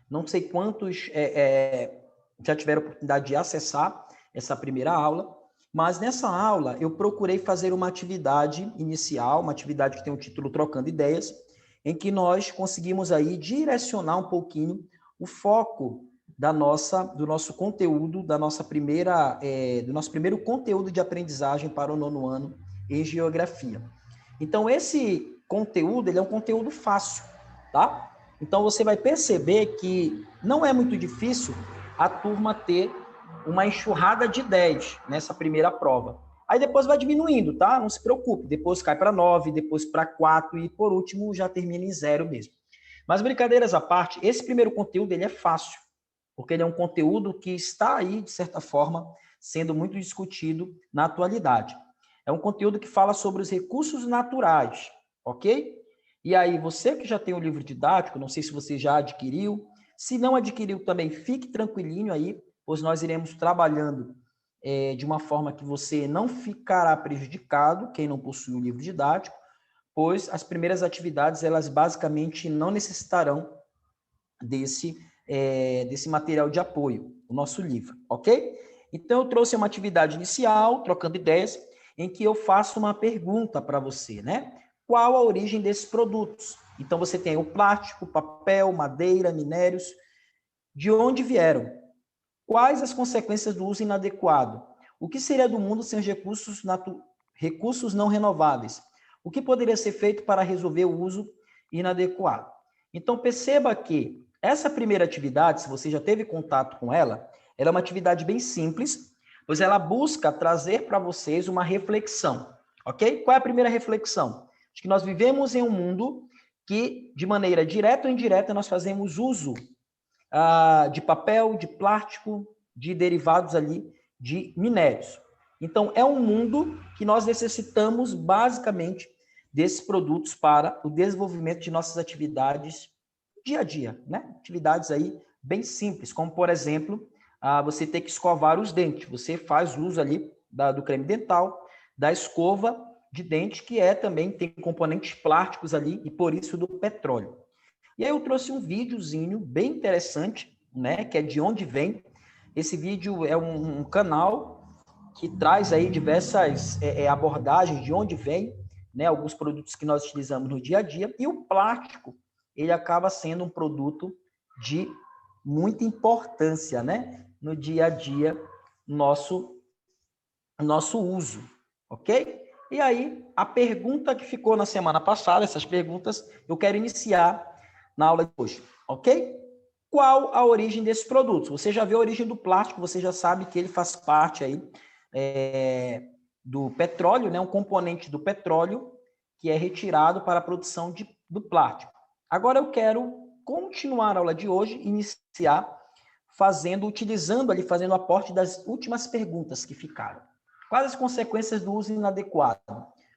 Não sei quantos já tiveram a oportunidade de acessar essa primeira aula, mas nessa aula eu procurei fazer uma atividade inicial, uma atividade que tem o título Trocando Ideias, em que nós conseguimos aí direcionar um pouquinho o foco do nosso conteúdo, do nosso primeiro conteúdo de aprendizagem para o nono ano em Geografia. Então, esse conteúdo, ele é um conteúdo fácil, tá? Então, você vai perceber que não é muito difícil a turma ter uma enxurrada de 10 nessa primeira prova. Aí depois vai diminuindo, tá? Não se preocupe. Depois cai para 9, depois para 4 e, por último, já termina em 0 mesmo. Mas, brincadeiras à parte, esse primeiro conteúdo ele é fácil, porque ele é um conteúdo que está aí, de certa forma, sendo muito discutido na atualidade. É um conteúdo que fala sobre os recursos naturais, ok? E aí, você que já tem o livro didático, não sei se você já adquiriu, se não adquiriu também, fique tranquilinho aí, pois nós iremos trabalhando de uma forma que você não ficará prejudicado, quem não possui o livro didático, pois as primeiras atividades, elas basicamente não necessitarão desse material de apoio, o nosso livro, ok? Então, eu trouxe uma atividade inicial, trocando ideias, em que eu faço uma pergunta para você, né? Qual a origem desses produtos? Então, você tem o plástico, papel, madeira, minérios. De onde vieram? Quais as consequências do uso inadequado? O que seria do mundo sem os recursos não renováveis? O que poderia ser feito para resolver o uso inadequado? Então, perceba que essa primeira atividade, se você já teve contato com ela, ela é uma atividade bem simples, pois ela busca trazer para vocês uma reflexão, ok? Qual é a primeira reflexão? De que nós vivemos em um mundo que, de maneira direta ou indireta, nós fazemos uso de papel, de plástico, de derivados ali de minérios. Então, é um mundo que nós necessitamos basicamente desses produtos para o desenvolvimento de nossas atividades dia a dia, né? Atividades aí bem simples, como, por exemplo, você ter que escovar os dentes. Você faz uso ali do creme dental, da escova de dente, que também tem componentes plásticos ali, e por isso do petróleo. E aí eu trouxe um videozinho bem interessante, né, que é de onde vem. Esse vídeo é um canal que traz aí diversas abordagens de onde vem, né, alguns produtos que nós utilizamos no dia a dia, e o plástico, ele acaba sendo um produto de muita importância, né, no dia a dia nosso uso, ok? E aí, a pergunta que ficou na semana passada, essas perguntas, eu quero iniciar na aula de hoje, ok? Qual a origem desses produtos? Você já viu a origem do plástico, você já sabe que ele faz parte aí do petróleo, né? Um componente do petróleo que é retirado para a produção do plástico. Agora eu quero continuar a aula de hoje, iniciar utilizando ali, fazendo o aporte das últimas perguntas que ficaram. Quais as consequências do uso inadequado?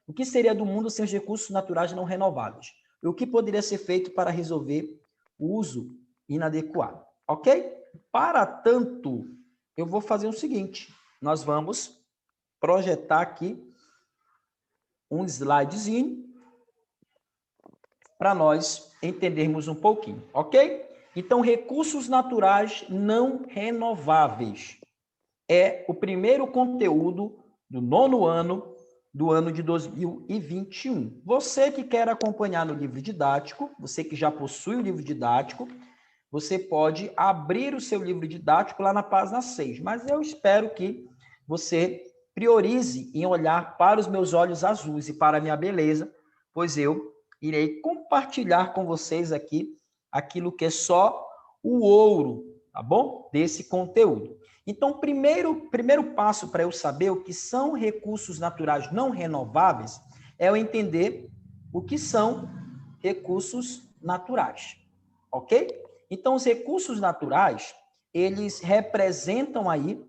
O que seria do mundo sem os recursos naturais não renováveis? E o que poderia ser feito para resolver o uso inadequado? Ok? Para tanto, eu vou fazer o seguinte. Nós vamos projetar aqui um slidezinho para nós entendermos um pouquinho, ok? Então, recursos naturais não renováveis é o primeiro conteúdo do nono ano do ano de 2021. Você que quer acompanhar no livro didático, você que já possui o livro didático, você pode abrir o seu livro didático lá na página 6, mas eu espero que você priorize em olhar para os meus olhos azuis e para a minha beleza, pois eu irei compartilhar com vocês aqui aquilo que é só o ouro, tá bom? Desse conteúdo. Então, primeiro passo para eu saber o que são recursos naturais não renováveis é eu entender o que são recursos naturais, ok? Então, os recursos naturais, eles representam aí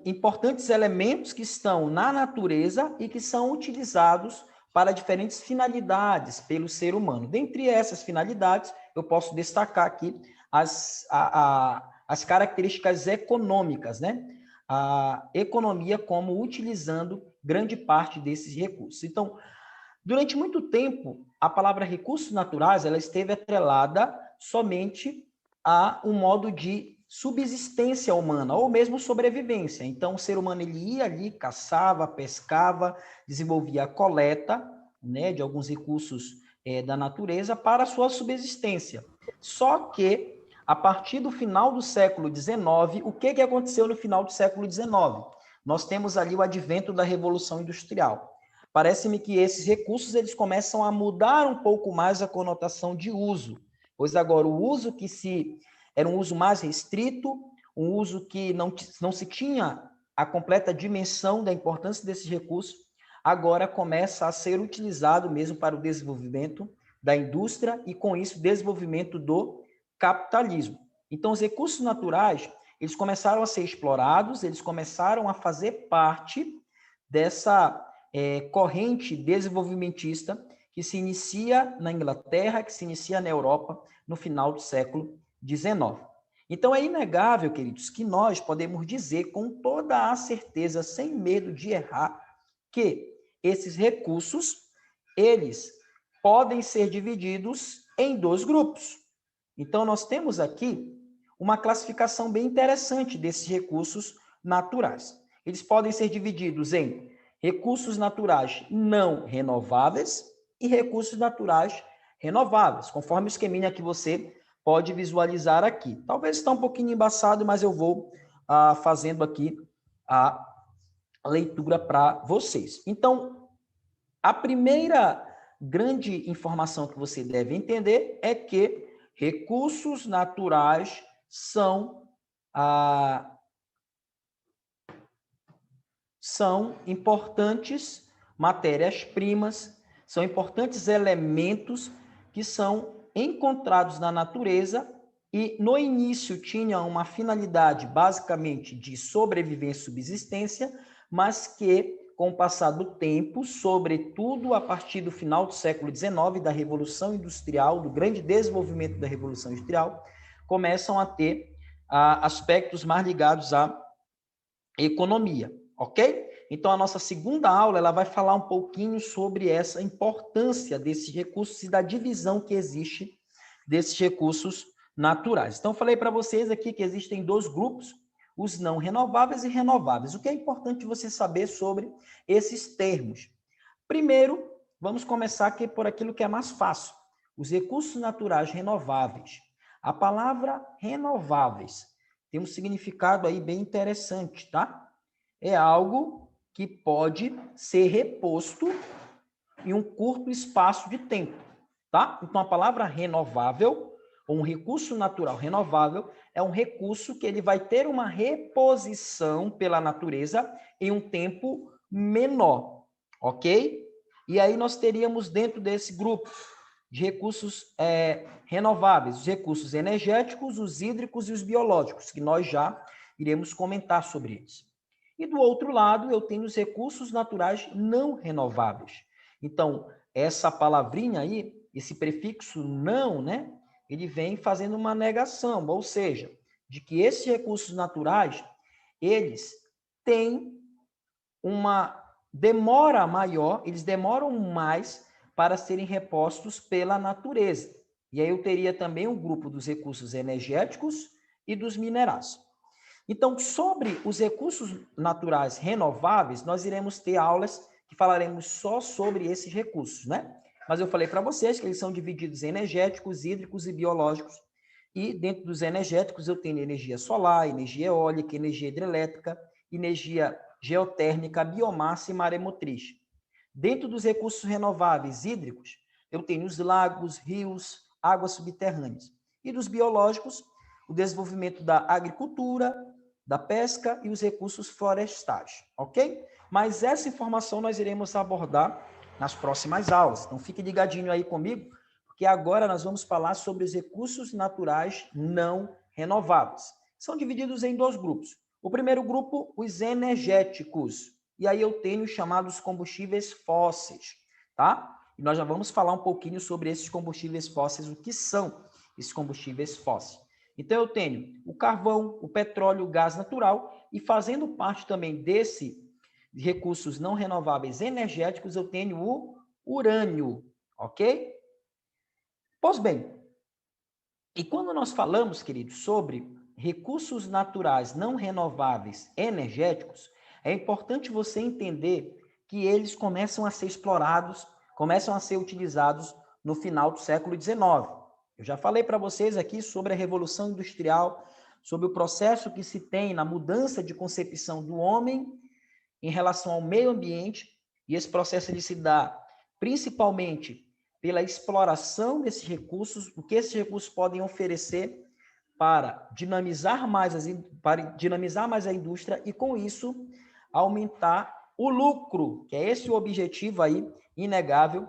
importantes elementos que estão na natureza e que são utilizados para diferentes finalidades pelo ser humano. Dentre essas finalidades, eu posso destacar aqui as características econômicas, né? A economia como utilizando grande parte desses recursos. Então, Durante muito tempo, a palavra recursos naturais ela esteve atrelada somente a um modo de subsistência humana, ou mesmo sobrevivência. Então, o ser humano ele ia ali, caçava, pescava, desenvolvia a coleta, né, de alguns recursos da natureza para a sua subsistência. Só que, a partir do final do século XIX, o que aconteceu no final do século XIX? Nós temos ali o advento da Revolução Industrial. Parece-me que esses recursos eles começam a mudar um pouco mais a conotação de uso, pois agora o uso que era um uso mais restrito, um uso que não se tinha a completa dimensão da importância desses recursos, agora começa a ser utilizado mesmo para o desenvolvimento da indústria e, com isso, desenvolvimento do capitalismo. Então, os recursos naturais, eles começaram a ser explorados, eles começaram a fazer parte dessa corrente desenvolvimentista que se inicia na Inglaterra, que se inicia na Europa no final do século XIX. Então, é inegável, queridos, que nós podemos dizer com toda a certeza, sem medo de errar, que esses recursos, eles podem ser divididos em dois grupos. Então, nós temos aqui uma classificação bem interessante desses recursos naturais. Eles podem ser divididos em recursos naturais não renováveis e recursos naturais renováveis, conforme o esqueminha que você pode visualizar aqui. Talvez está um pouquinho embaçado, mas eu vou fazendo aqui a leitura para vocês. Então, a primeira grande informação que você deve entender é que recursos naturais são importantes matérias-primas, são importantes elementos que são encontrados na natureza e, no início, tinham uma finalidade basicamente de sobrevivência e subsistência, mas que, com o passar do tempo, sobretudo a partir do final do século XIX, da Revolução Industrial, do grande desenvolvimento da Revolução Industrial, começam a ter aspectos mais ligados à economia, ok? Então, a nossa segunda aula ela vai falar um pouquinho sobre essa importância desses recursos e da divisão que existe desses recursos naturais. Então, falei para vocês aqui que existem dois grupos, os não renováveis e renováveis. O que é importante você saber sobre esses termos? Primeiro, vamos começar aqui por aquilo que é mais fácil. Os recursos naturais renováveis. A palavra renováveis tem um significado aí bem interessante, tá? É algo que pode ser reposto em um curto espaço de tempo, tá? Então, a palavra renovável, ou um recurso natural renovável, é um recurso que ele vai ter uma reposição pela natureza em um tempo menor, ok? E aí nós teríamos dentro desse grupo de recursos renováveis, os recursos energéticos, os hídricos e os biológicos, que nós já iremos comentar sobre eles. E do outro lado, eu tenho os recursos naturais não renováveis. Então, essa palavrinha aí, esse prefixo não, né? Ele vem fazendo uma negação, ou seja, de que esses recursos naturais, eles têm uma demora maior, eles demoram mais para serem repostos pela natureza. E aí eu teria também um grupo dos recursos energéticos e dos minerais. Então, sobre os recursos naturais renováveis, nós iremos ter aulas que falaremos só sobre esses recursos, né? Mas eu falei para vocês que eles são divididos em energéticos, hídricos e biológicos. E dentro dos energéticos eu tenho energia solar, energia eólica, energia hidrelétrica, energia geotérmica, biomassa e maremotriz. Dentro dos recursos renováveis hídricos, eu tenho os lagos, rios, águas subterrâneas. E dos biológicos, o desenvolvimento da agricultura, da pesca e os recursos florestais, ok? Mas essa informação nós iremos abordar nas próximas aulas. Então, fique ligadinho aí comigo, porque agora nós vamos falar sobre os recursos naturais não renováveis. São divididos em dois grupos. O primeiro grupo, os energéticos. E aí eu tenho os chamados combustíveis fósseis, tá? E nós já vamos falar um pouquinho sobre esses combustíveis fósseis, o que são esses combustíveis fósseis. Então, eu tenho o carvão, o petróleo, o gás natural, e fazendo parte também desses recursos não renováveis energéticos, eu tenho o urânio, ok? Pois bem, e quando nós falamos, queridos, sobre recursos naturais não renováveis energéticos, é importante você entender que eles começam a ser explorados, começam a ser utilizados no final do século XIX. Eu já falei para vocês aqui sobre a Revolução Industrial, sobre o processo que se tem na mudança de concepção do homem em relação ao meio ambiente, e esse processo ele se dá principalmente pela exploração desses recursos, o que esses recursos podem oferecer para dinamizar mais a indústria e, com isso, aumentar o lucro, que é esse o objetivo aí inegável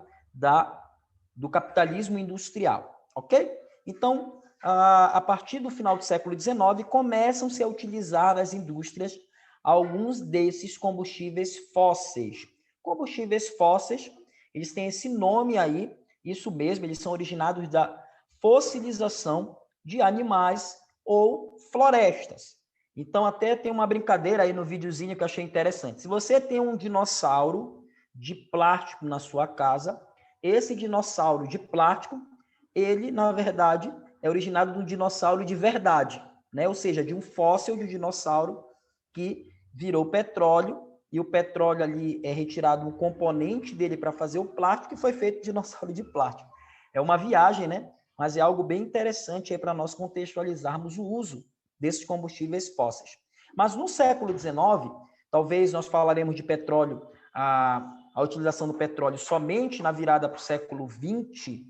do capitalismo industrial, ok? Então, a partir do final do século XIX, começam-se a utilizar nas indústrias alguns desses combustíveis fósseis. Combustíveis fósseis, eles têm esse nome aí, isso mesmo, eles são originados da fossilização de animais ou florestas. Então, até tem uma brincadeira aí no videozinho que eu achei interessante. Se você tem um dinossauro de plástico na sua casa, esse dinossauro de plástico, ele, na verdade, é originado de um dinossauro de verdade, né? Ou seja, de um fóssil de um dinossauro que virou petróleo, e o petróleo ali é retirado um componente dele para fazer o plástico, e foi feito dinossauro de plástico. É uma viagem, né? Mas é algo bem interessante aí para nós contextualizarmos o uso desses combustíveis fósseis. Mas no século XIX, talvez nós falaremos de petróleo, a utilização do petróleo somente na virada para o século XX,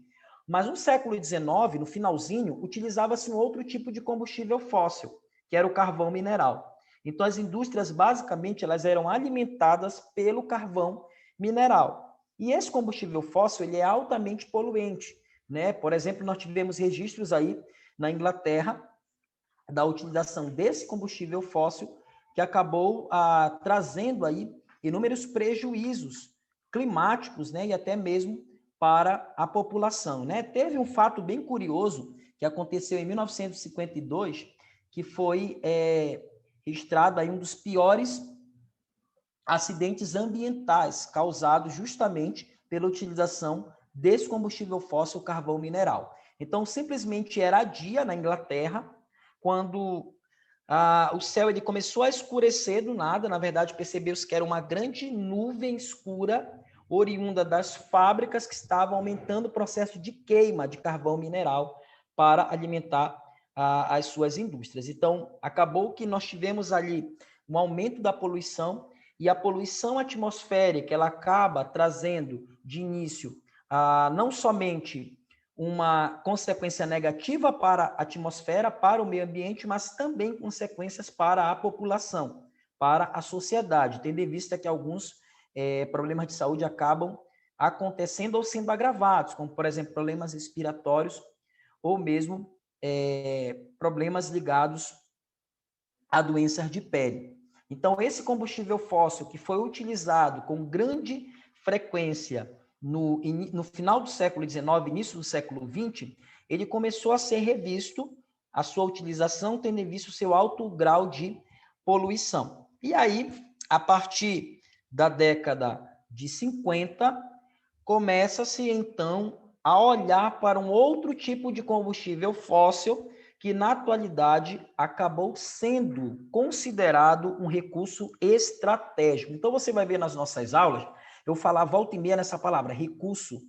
mas no século XIX, no finalzinho, utilizava-se um outro tipo de combustível fóssil, que era o carvão mineral. Então, as indústrias, basicamente, elas eram alimentadas pelo carvão mineral. E esse combustível fóssil, ele é altamente poluente, né? Por exemplo, nós tivemos registros aí na Inglaterra da utilização desse combustível fóssil que acabou trazendo aí inúmeros prejuízos climáticos, né? E até mesmo para a população, né? Teve um fato bem curioso que aconteceu em 1952, que foi registrado aí um dos piores acidentes ambientais causados justamente pela utilização desse combustível fóssil, carvão mineral. Então, simplesmente era dia na Inglaterra, quando o céu ele começou a escurecer do nada. Na verdade, percebeu-se que era uma grande nuvem escura oriunda das fábricas que estavam aumentando o processo de queima de carvão mineral para alimentar as suas indústrias. Então, acabou que nós tivemos ali um aumento da poluição, e a poluição atmosférica ela acaba trazendo de início não somente uma consequência negativa para a atmosfera, para o meio ambiente, mas também consequências para a população, para a sociedade, tendo em vista que alguns problemas de saúde acabam acontecendo ou sendo agravados, como, por exemplo, problemas respiratórios ou mesmo problemas ligados a doenças de pele. Então, esse combustível fóssil que foi utilizado com grande frequência no final do século XIX, início do século XX, ele começou a ser revisto, a sua utilização tendo em vista o seu alto grau de poluição. E aí, a partir da década de 50, começa-se, então, a olhar para um outro tipo de combustível fóssil que, na atualidade, acabou sendo considerado um recurso estratégico. Então, você vai ver nas nossas aulas, eu falar volta e meia nessa palavra, recurso,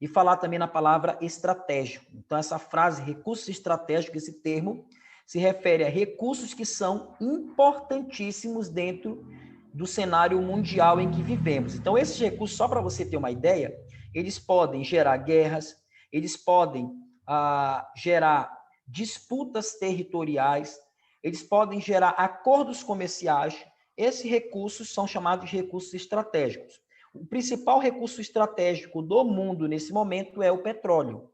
e falar também na palavra estratégico. Então, essa frase, recurso estratégico, esse termo, se refere a recursos que são importantíssimos dentro do cenário mundial em que vivemos. Então, esses recursos, só para você ter uma ideia, eles podem gerar guerras, eles podem gerar disputas territoriais, eles podem gerar acordos comerciais. Esses recursos são chamados de recursos estratégicos. O principal recurso estratégico do mundo nesse momento é o petróleo.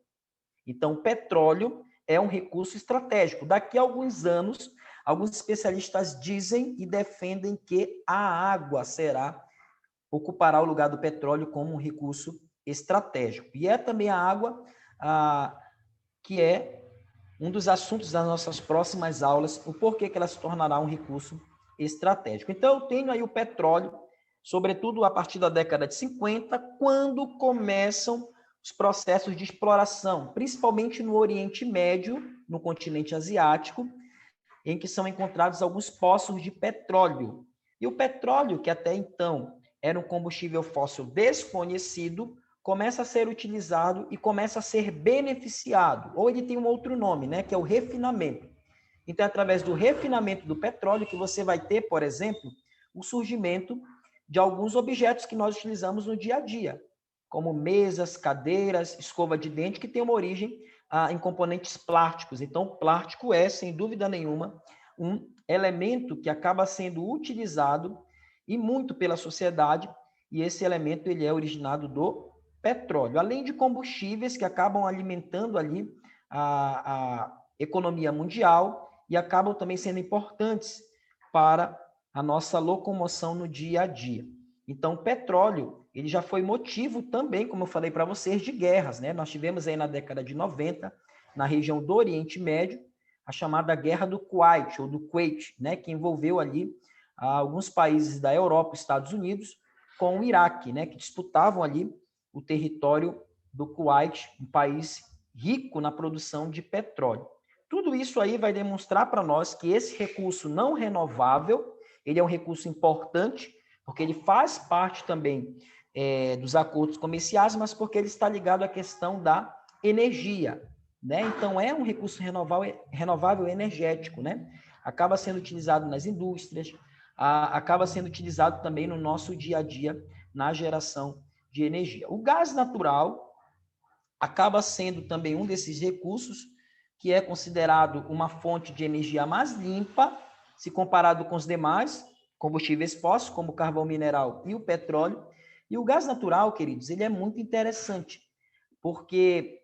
Então, o petróleo é um recurso estratégico. Daqui a alguns anos, alguns especialistas dizem e defendem que a água ocupará o lugar do petróleo como um recurso estratégico. E é também a água que é um dos assuntos das nossas próximas aulas, o porquê que ela se tornará um recurso estratégico. Então, eu tenho aí o petróleo sobretudo a partir da década de 50, quando começam os processos de exploração, principalmente no Oriente Médio, no continente asiático, em que são encontrados alguns poços de petróleo. E o petróleo, que até então era um combustível fóssil desconhecido, começa a ser utilizado e começa a ser beneficiado. Ou ele tem um outro nome, né, que é o refinamento. Então, é através do refinamento do petróleo que você vai ter, por exemplo, o surgimento de alguns objetos que nós utilizamos no dia a dia, como mesas, cadeiras, escova de dente, que tem uma origem em componentes plásticos. Então, o plástico é, sem dúvida nenhuma, um elemento que acaba sendo utilizado e muito pela sociedade, e esse elemento ele é originado do petróleo, além de combustíveis que acabam alimentando ali a economia mundial e acabam também sendo importantes para a nossa locomoção no dia a dia. Então, o petróleo, ele já foi motivo também, como eu falei para vocês, de guerras, né? Nós tivemos aí na década de 90, na região do Oriente Médio, a chamada Guerra do Kuwait, ou do Kuwait, né? Que envolveu ali alguns países da Europa, Estados Unidos, com o Iraque, né? Que disputavam ali o território do Kuwait, um país rico na produção de petróleo. Tudo isso aí vai demonstrar para nós que esse recurso não renovável, ele é um recurso importante, porque ele faz parte também dos acordos comerciais, mas porque ele está ligado à questão da energia, né? Então, é um recurso renovável energético, né? Acaba sendo utilizado nas indústrias, acaba sendo utilizado também no nosso dia a dia, na geração de energia. O gás natural acaba sendo também um desses recursos que é considerado uma fonte de energia mais limpa, se comparado com os demais combustíveis fósseis, como o carvão mineral e o petróleo. E o gás natural, queridos, ele é muito interessante, porque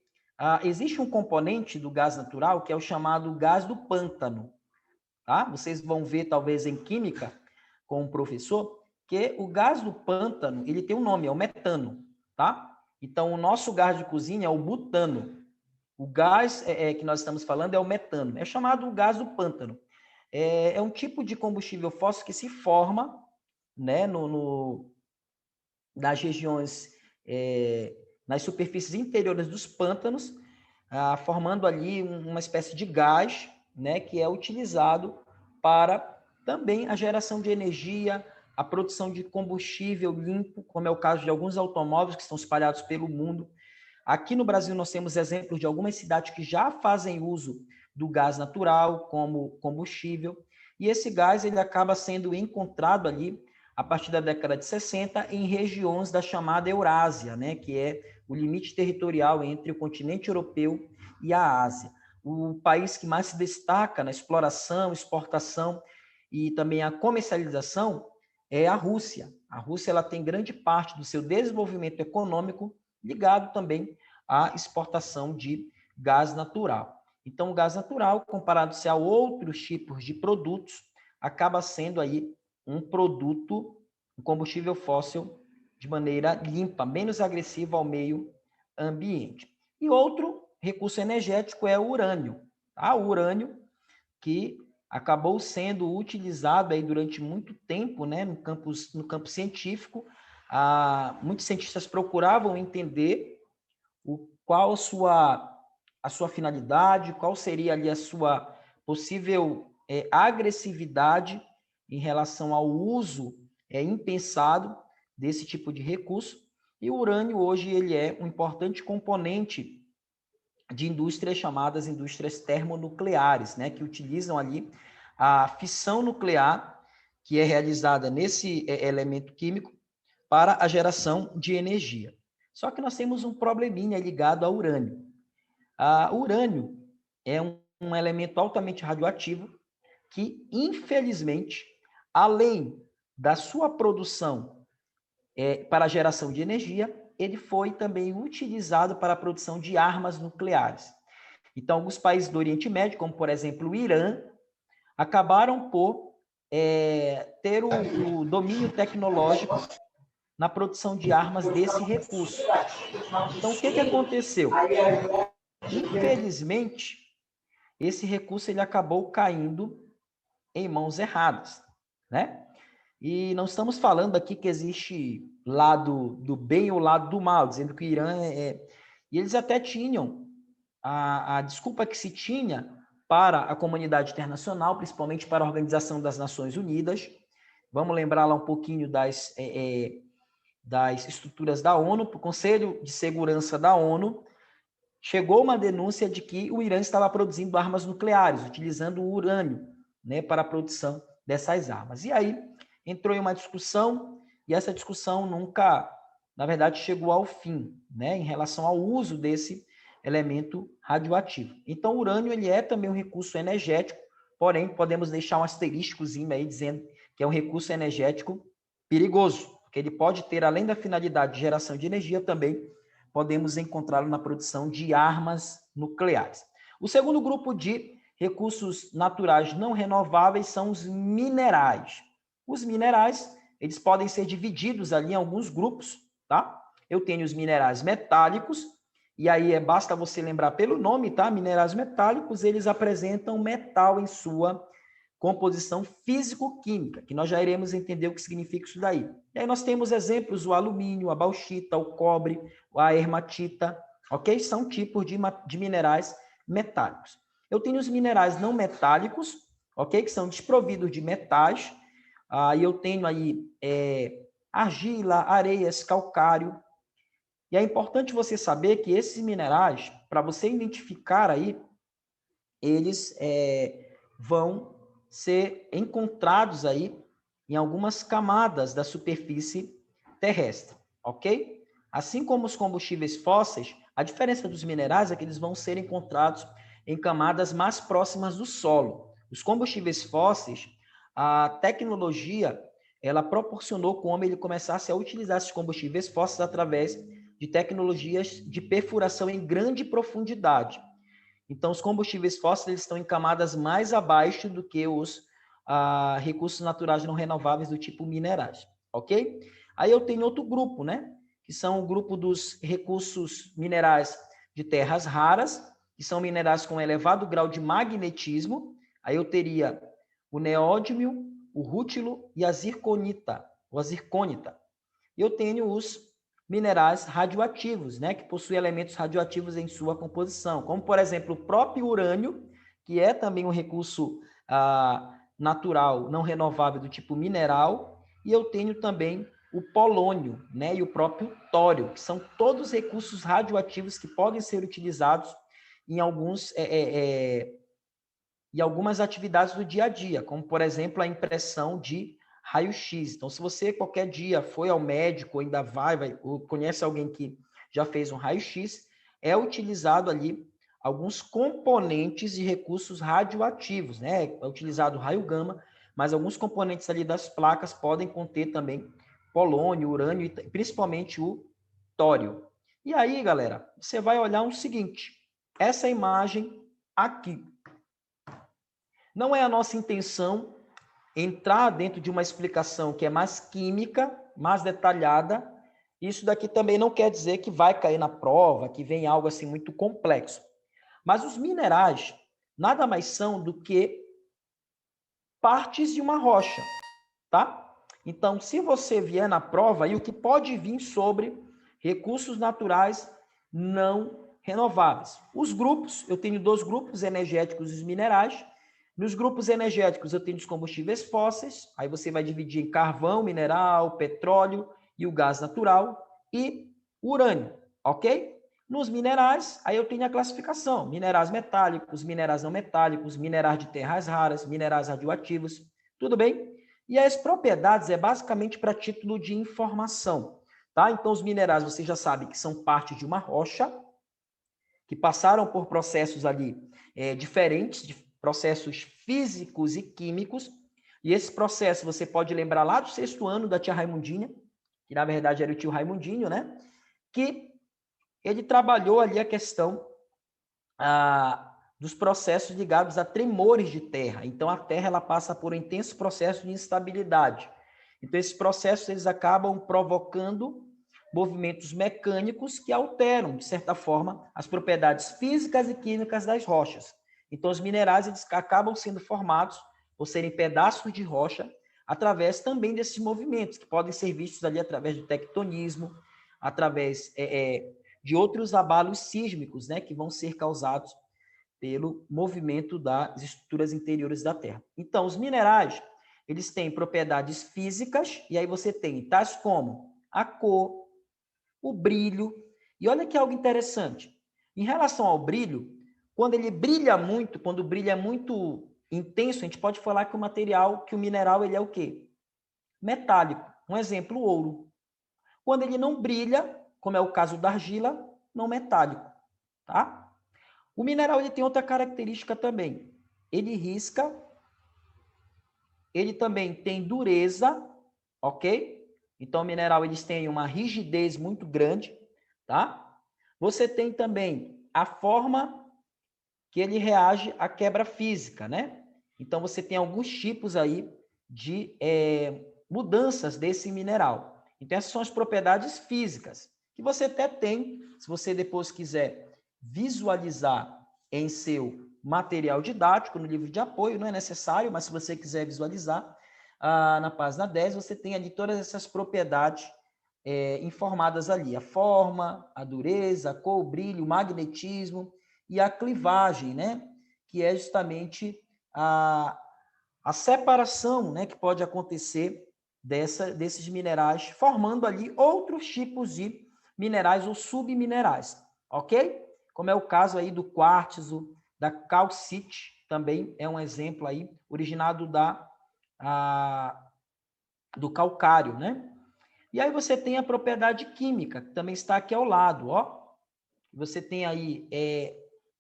existe um componente do gás natural que é o chamado gás do pântano. Tá? Vocês vão ver, talvez, em química, com o professor, que o gás do pântano, ele tem um nome, é o metano, tá? Então, o nosso gás de cozinha é o butano. O gás que nós estamos falando é o metano. É chamado gás do pântano. É um tipo de combustível fóssil que se forma, né, nas regiões, nas superfícies interiores dos pântanos, formando ali uma espécie de gás, né, que é utilizado para também a geração de energia, a produção de combustível limpo, como é o caso de alguns automóveis que estão espalhados pelo mundo. Aqui no Brasil nós temos exemplos de algumas cidades que já fazem uso do gás natural como combustível, e esse gás ele acaba sendo encontrado ali a partir da década de 60 em regiões da chamada Eurásia, né, que é o limite territorial entre o continente europeu e a Ásia. O país que mais se destaca na exploração, exportação e também a comercialização é a Rússia. A Rússia ela tem grande parte do seu desenvolvimento econômico ligado também à exportação de gás natural. Então, o gás natural, comparado-se a outros tipos de produtos, acaba sendo aí um produto, um combustível fóssil de maneira limpa, menos agressivo ao meio ambiente. E outro recurso energético é o urânio. Tá? O urânio que acabou sendo utilizado aí durante muito tempo, né, no campo científico. Muitos cientistas procuravam entender qual a sua finalidade, qual seria ali a sua possível agressividade em relação ao uso impensado desse tipo de recurso. E o urânio hoje ele é um importante componente de indústrias chamadas indústrias termonucleares, né, que utilizam ali a fissão nuclear, que é realizada nesse elemento químico, para a geração de energia. Só que nós temos um probleminha ligado ao urânio. O urânio é um elemento altamente radioativo que, infelizmente, além da sua produção para a geração de energia, ele foi também utilizado para a produção de armas nucleares. Então, alguns países do Oriente Médio, como, por exemplo, o Irã, acabaram por ter o domínio tecnológico na produção de armas desse recurso. Então, o que aconteceu? Infelizmente, esse recurso ele acabou caindo em mãos erradas, né? E não estamos falando aqui que existe lado do bem ou lado do mal, dizendo que o Irã E eles até tinham a desculpa que se tinha para a comunidade internacional, principalmente para a Organização das Nações Unidas. Vamos lembrar lá um pouquinho das estruturas da ONU, para o Conselho de Segurança da ONU, chegou uma denúncia de que o Irã estava produzindo armas nucleares, utilizando o urânio, né, para a produção dessas armas. E aí entrou em uma discussão, e essa discussão nunca, na verdade, chegou ao fim, né, em relação ao uso desse elemento radioativo. Então, o urânio ele é também um recurso energético, porém, podemos deixar um asterísticozinho aí dizendo que é um recurso energético perigoso, porque ele pode ter, além da finalidade de geração de energia, também podemos encontrá-lo na produção de armas nucleares. O segundo grupo de recursos naturais não renováveis são os minerais. Os minerais, eles podem ser divididos ali em alguns grupos, tá? Eu tenho os minerais metálicos, e aí basta você lembrar pelo nome, tá? Minerais metálicos, eles apresentam metal em sua composição físico-química, que nós já iremos entender o que significa isso daí. E aí nós temos exemplos, o alumínio, a bauxita, o cobre, a hermatita, ok? São tipos de minerais metálicos. Eu tenho os minerais não metálicos, ok? Que são desprovidos de metais. E eu tenho aí argila, areias, calcário. E é importante você saber que esses minerais, para você identificar aí, eles vão ser encontrados aí em algumas camadas da superfície terrestre, ok? Assim como os combustíveis fósseis, a diferença dos minerais é que eles vão ser encontrados em camadas mais próximas do solo. Os combustíveis fósseis, a tecnologia, ela proporcionou como ele começasse a utilizar esses combustíveis fósseis através de tecnologias de perfuração em grande profundidade. Então, os combustíveis fósseis eles estão em camadas mais abaixo do que os recursos naturais não renováveis do tipo minerais, ok? Aí eu tenho outro grupo, né? Que são o grupo dos recursos minerais de terras raras, que são minerais com elevado grau de magnetismo. Aí eu teria o neódimio, o rútilo e a zirconita, ou a zircônita. E eu tenho os minerais radioativos, né, que possuem elementos radioativos em sua composição, como, por exemplo, o próprio urânio, que é também um recurso natural, não renovável do tipo mineral, e eu tenho também o polônio, né, e o próprio tório, que são todos recursos radioativos que podem ser utilizados em algumas atividades do dia a dia, como, por exemplo, a impressão de raio-x. Então, se você qualquer dia foi ao médico, ainda ou conhece alguém que já fez um raio-x, é utilizado ali alguns componentes de recursos radioativos, né? É utilizado o raio gama, mas alguns componentes ali das placas podem conter também polônio, urânio e principalmente o tório. E aí, galera, você vai olhar o seguinte, essa imagem aqui. Não é a nossa intenção entrar dentro de uma explicação que é mais química, mais detalhada. Isso daqui também não quer dizer que vai cair na prova, que vem algo assim muito complexo. Mas os minerais nada mais são do que partes de uma rocha, tá? Então, se você vier na prova, aí o que pode vir sobre recursos naturais não renováveis. Os grupos, eu tenho 2 grupos energéticos dos minerais. Nos grupos energéticos, eu tenho os combustíveis fósseis, aí você vai dividir em carvão, mineral, petróleo e o gás natural, e urânio, ok? Nos minerais, aí eu tenho a classificação, minerais metálicos, minerais não metálicos, minerais de terras raras, minerais radioativos, tudo bem? E as propriedades é basicamente para título de informação, tá? Então, os minerais, você já sabe que são parte de uma rocha, que passaram por processos ali diferentes, de processos físicos e químicos, e esse processo você pode lembrar lá do 6º ano da tia Raimundinha, que na verdade era o tio Raimundinho, né? Que ele trabalhou ali a questão dos processos ligados a tremores de terra. Então, a terra ela passa por um intenso processo de instabilidade. Então, esses processos eles acabam provocando movimentos mecânicos que alteram, de certa forma, as propriedades físicas e químicas das rochas. Então, os minerais eles acabam sendo formados por serem pedaços de rocha através também desses movimentos, que podem ser vistos ali através do tectonismo, através de outros abalos sísmicos, né, que vão ser causados pelo movimento das estruturas interiores da Terra. Então, os minerais, eles têm propriedades físicas, e aí você tem tais como a cor, o brilho, e olha que algo interessante. Em relação ao brilho, quando ele brilha muito, quando o brilho é muito intenso, a gente pode falar que o material, que o mineral, ele é o quê? Metálico. Um exemplo, o ouro. Quando ele não brilha, como é o caso da argila, não metálico, tá? O mineral ele tem outra característica também. Ele risca, ele também tem dureza, ok? Então, o mineral eles têm uma rigidez muito grande, tá? Você tem também a forma que ele reage à quebra física, né? Então, você tem alguns tipos aí de mudanças desse mineral. Então, essas são as propriedades físicas, que você até tem, se você depois quiser visualizar em seu material didático, no livro de apoio, não é necessário, mas se você quiser visualizar, na página 10, você tem ali todas essas propriedades informadas ali, a forma, a dureza, a cor, o brilho, o magnetismo e a clivagem, né? Que é justamente a separação, né, que pode acontecer desses minerais, formando ali outros tipos de minerais ou subminerais, ok? Como é o caso aí do quartzo, da calcite, também é um exemplo aí, originado do calcário, né? E aí você tem a propriedade química, que também está aqui ao lado, ó. Você tem aí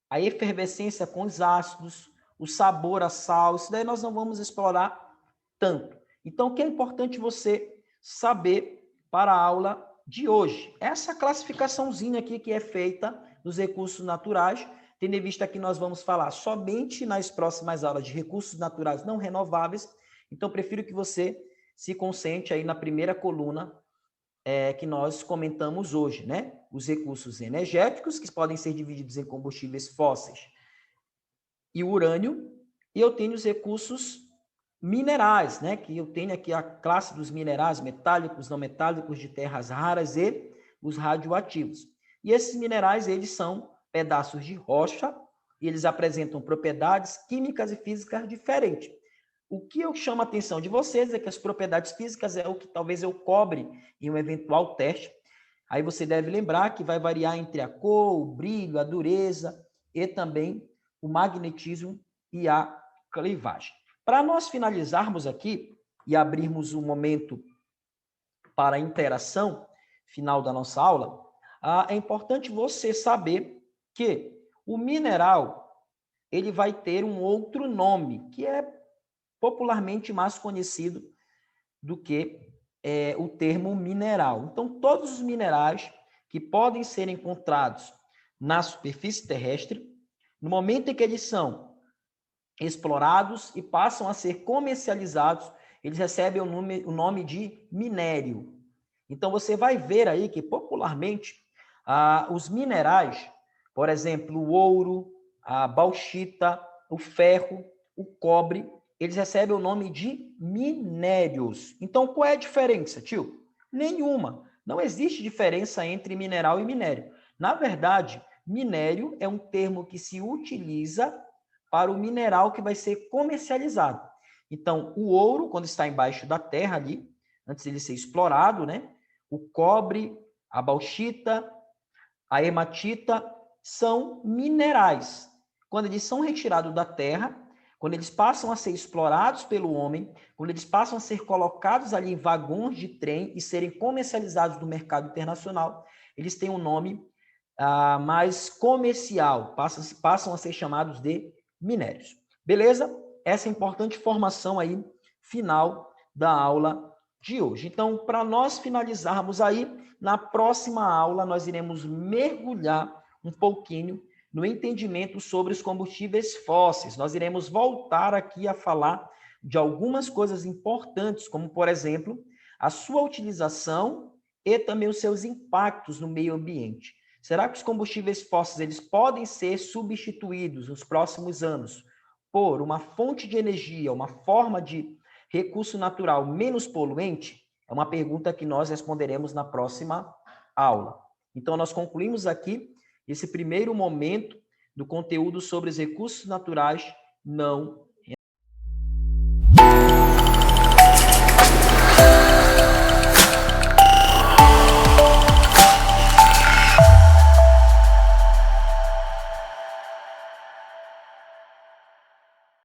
a efervescência com os ácidos, o sabor a sal, isso daí nós não vamos explorar tanto. Então, o que é importante você saber para a aula de hoje? Essa classificaçãozinha aqui que é feita dos recursos naturais, tendo em vista que nós vamos falar somente nas próximas aulas de recursos naturais não renováveis, então prefiro que você se concentre aí na primeira coluna que nós comentamos hoje, né? Os recursos energéticos, que podem ser divididos em combustíveis fósseis e urânio, e eu tenho os recursos minerais, né? Que eu tenho aqui a classe dos minerais metálicos, não metálicos, de terras raras e os radioativos. E esses minerais, eles são pedaços de rocha, e eles apresentam propriedades químicas e físicas diferentes. O que eu chamo a atenção de vocês é que as propriedades físicas é o que talvez eu cobre em um eventual teste. Aí você deve lembrar que vai variar entre a cor, o brilho, a dureza e também o magnetismo e a clivagem. Para nós finalizarmos aqui e abrirmos um momento para a interação final da nossa aula, é importante você saber que o mineral ele vai ter um outro nome, que é popularmente mais conhecido do que o termo mineral. Então, todos os minerais que podem ser encontrados na superfície terrestre, no momento em que eles são explorados e passam a ser comercializados, eles recebem o nome de minério. Então, você vai ver aí que, popularmente, os minerais, por exemplo, o ouro, a bauxita, o ferro, o cobre, eles recebem o nome de minérios. Então, qual é a diferença, tio? Nenhuma. Não existe diferença entre mineral e minério. Na verdade, minério é um termo que se utiliza para o mineral que vai ser comercializado. Então, o ouro, quando está embaixo da terra ali, antes de ele ser explorado, né? O cobre, a bauxita, a hematita são minerais. Quando eles são retirados da terra, quando eles passam a ser explorados pelo homem, quando eles passam a ser colocados ali em vagões de trem e serem comercializados no mercado internacional, eles têm um nome mais comercial, passam a ser chamados de minérios. Beleza? Essa é a importante informação aí final da aula de hoje. Então, para nós finalizarmos aí, na próxima aula nós iremos mergulhar um pouquinho no entendimento sobre os combustíveis fósseis. Nós iremos voltar aqui a falar de algumas coisas importantes, como, por exemplo, a sua utilização e também os seus impactos no meio ambiente. Será que os combustíveis fósseis eles podem ser substituídos nos próximos anos por uma fonte de energia, uma forma de recurso natural menos poluente? É uma pergunta que nós responderemos na próxima aula. Então, nós concluímos aqui esse primeiro momento do conteúdo sobre os recursos naturais não